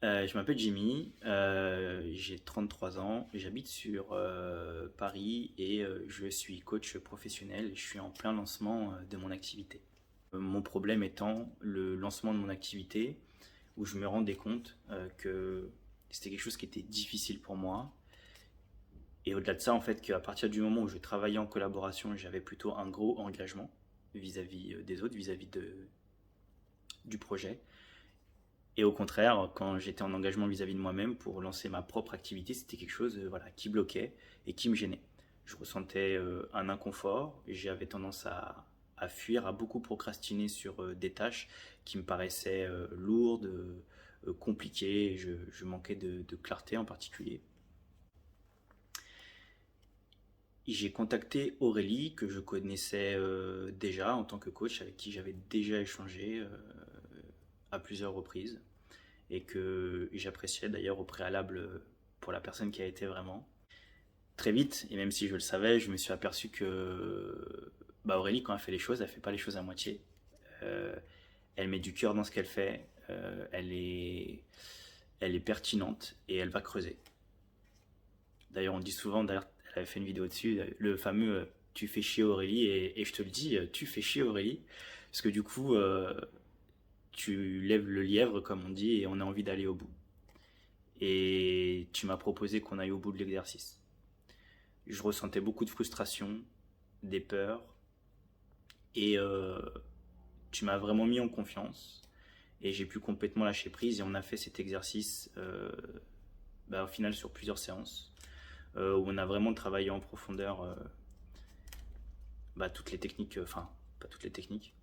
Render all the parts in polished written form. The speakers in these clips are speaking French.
Je m'appelle Jimmy, j'ai 33 ans, j'habite sur Paris et je suis coach professionnel. Je suis en plein lancement de mon activité. Mon problème étant le lancement de mon activité où je me rendais compte que c'était quelque chose qui était difficile pour moi. Et au-delà de ça, en fait, qu'à partir du moment où je travaillais en collaboration, j'avais plutôt un gros engagement vis-à-vis des autres, du projet. Et au contraire, quand j'étais en engagement vis-à-vis de moi-même pour lancer ma propre activité, c'était quelque chose voilà, qui bloquait et qui me gênait. Je ressentais un inconfort, j'avais tendance à fuir, à beaucoup procrastiner sur des tâches qui me paraissaient lourdes, compliquées, et je manquais de clarté en particulier. Et j'ai contacté Aurélie, que je connaissais déjà en tant que coach, avec qui j'avais déjà échangé à plusieurs reprises et que j'appréciais d'ailleurs au préalable pour la personne qui a été vraiment. Très vite, et même si je le savais, je me suis aperçu que Aurélie, quand elle fait les choses, elle fait pas les choses à moitié. Euh, Elle met du cœur dans ce qu'elle fait, elle est pertinente et elle va creuser. D'ailleurs, on dit souvent, d'ailleurs, elle avait fait une vidéo dessus, le fameux tu fais chier Aurélie, et je te le dis, tu fais chier Aurélie, parce que du coup, tu lèves le lièvre, comme on dit, et on a envie d'aller au bout. Et tu m'as proposé qu'on aille au bout de l'exercice. Je ressentais beaucoup de frustration, des peurs, et tu m'as vraiment mis en confiance. Et j'ai pu complètement lâcher prise et on a fait cet exercice au final sur plusieurs séances où on a vraiment travaillé en profondeur toutes les techniques, enfin pas toutes les techniques.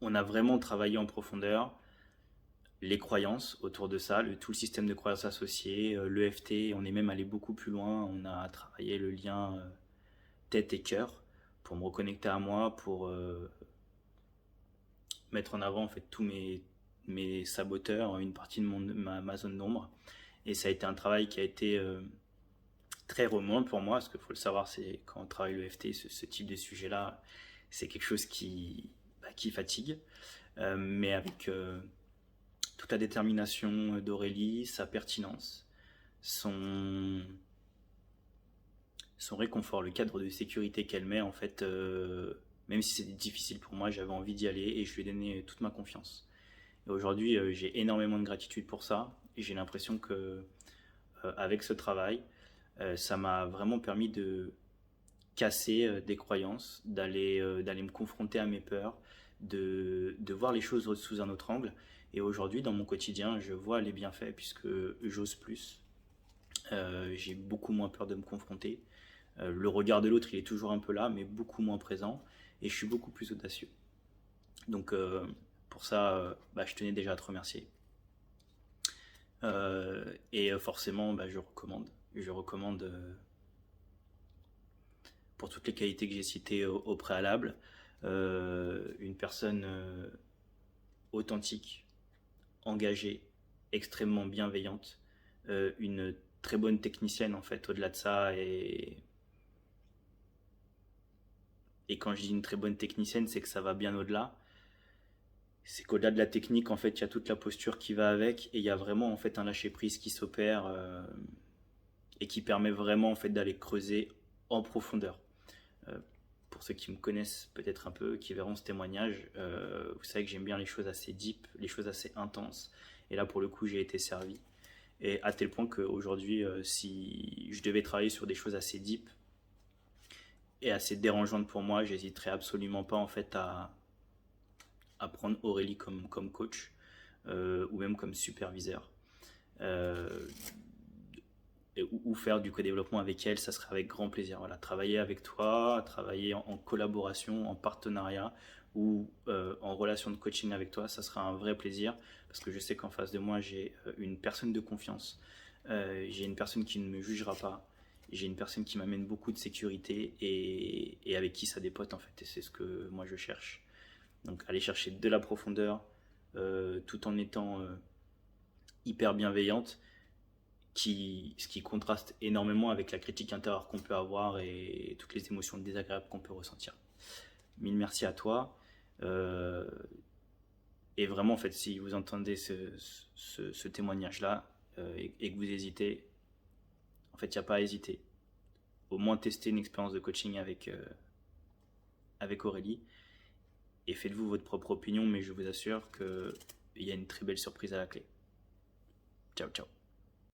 On a vraiment travaillé en profondeur les croyances autour de ça, tout le système de croyances associées, l'EFT, on est même allé beaucoup plus loin, on a travaillé le lien tête et cœur pour me reconnecter à moi, pour mettre en avant en fait mes saboteurs, une partie de ma zone d'ombre. Et ça a été un travail qui a été très remuant pour moi, parce qu'il faut le savoir, c'est quand on travaille l'EFT, ce type de sujet-là, c'est quelque chose qui fatigue. Mais avec toute la détermination d'Aurélie, sa pertinence, son, son réconfort, le cadre de sécurité qu'elle met, en fait, même si c'était difficile pour moi, j'avais envie d'y aller et je lui ai donné toute ma confiance. Et aujourd'hui, j'ai énormément de gratitude pour ça et j'ai l'impression que avec ce travail, ça m'a vraiment permis de casser des croyances, d'aller me confronter à mes peurs, de voir les choses sous un autre angle. Et aujourd'hui, dans mon quotidien, je vois les bienfaits puisque j'ose plus. J'ai beaucoup moins peur de me confronter. Le regard de l'autre, il est toujours un peu là, mais beaucoup moins présent. Et je suis beaucoup plus audacieux. Donc pour ça, je tenais déjà à te remercier. Et forcément, je recommande. Je recommande pour toutes les qualités que j'ai citées au préalable. Une personne authentique, engagée, extrêmement bienveillante, une très bonne technicienne en fait au-delà de ça. Et quand je dis une très bonne technicienne, c'est que ça va bien au-delà. C'est qu'au-delà de la technique, en fait, il y a toute la posture qui va avec et il y a vraiment en fait un lâcher prise qui s'opère et qui permet vraiment en fait d'aller creuser en profondeur. Euh, pour ceux qui me connaissent peut-être un peu, qui verront ce témoignage, vous savez que j'aime bien les choses assez deep, les choses assez intenses. Et là, pour le coup, j'ai été servi. Et à tel point qu'aujourd'hui, si je devais travailler sur des choses assez deep et assez dérangeantes pour moi, j'hésiterais absolument pas en fait à prendre Aurélie comme coach ou même comme superviseur. Euh, ou faire du co-développement avec elle, ça serait avec grand plaisir. Voilà, travailler avec toi, travailler en collaboration, en partenariat ou en relation de coaching avec toi, ça sera un vrai plaisir parce que je sais qu'en face de moi, j'ai une personne de confiance, j'ai une personne qui ne me jugera pas, j'ai une personne qui m'amène beaucoup de sécurité et avec qui ça dépote en fait. Et c'est ce que moi je cherche. Donc aller chercher de la profondeur tout en étant hyper bienveillante, ce qui contraste énormément avec la critique intérieure qu'on peut avoir et toutes les émotions désagréables qu'on peut ressentir. Mille merci à toi. Euh, Et vraiment, en fait, si vous entendez ce témoignage-là et que vous hésitez, en fait, il n'y a pas à hésiter. Au moins tester une expérience de coaching avec Aurélie et faites-vous votre propre opinion, mais je vous assure qu'il y a une très belle surprise à la clé. Ciao, ciao.